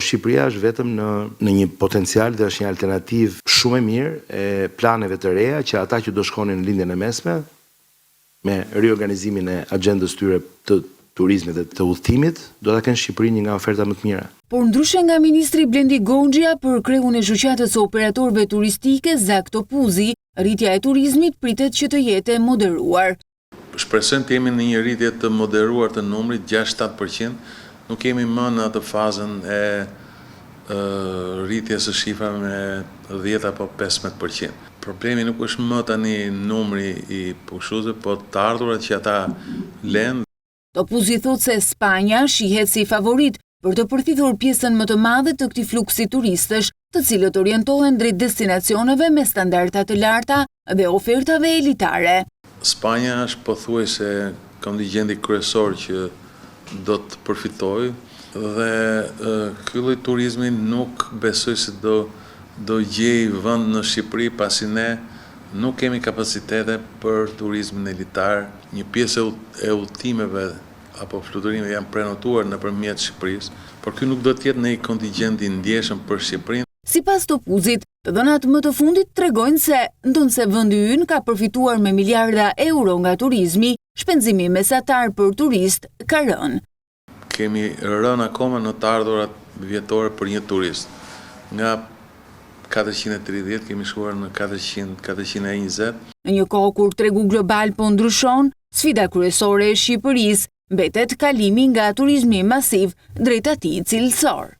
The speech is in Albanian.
Shqipëria është vetëm në një potencial dhe është një alternativë shumë e mirë e planeve të reja që ata që do shkonin në lindjen e mesme me riorganizimin e agjendës tyre të turizmit dhe të udhëtimit, do ta kenë Shqipërinë një nga ofertat më të mira. Por ndryshe nga ministri Blendi Gonxhia për krehun e shoqatës së operatorëve turistike Zak Topuzi, rritja e turizmit pritet që të jetë moderuar. Shpresojmë të jemi në një rritje të moderuar të numrit 6-7%, nuk kemi më në atë fazën e rritjes së shifrave me 10 apo 15%. Problemi nuk është më tani numri i pushtuesve, po të ardhurat që ata lënë. Topuzi thotë se Spanja shihet si favorit për të përfituar pjesën më të madhe të këtij fluksi turistësh, të cilët orientohen drejt destinacioneve me standarda të larta dhe ofertave elitare. Spanja është pothuajse kontingjenti kryesor që do të përfitojë dhe ky lloj turizmi nuk besoj se do gjej vend në Shqipëri pasi ne nuk kemi kapacitete për turizmin elitar. Një pjesë e udhëtimeve apo fluturimeve janë prenotuar nëpërmjet Shqipërisë, por ky nuk do të jetë në një kontingjent i ndjeshëm për Shqipërinë. Sipas Topuzit, të dhënat më të fundit tregojnë se ndonse vendi ynë ka përfituar me miliarda euro nga turizmi, shpenzimi mesatar për turist ka rënë. Kemi rënë akoma në të ardhurat vjetore për një turist. Nga 430 kemi shkuar në 420. Në një kohë kur tregu global po ndryshon, sfida kryesore e Shqipërisë mbetet kalimi nga turizmi masiv drejt atij cilësor.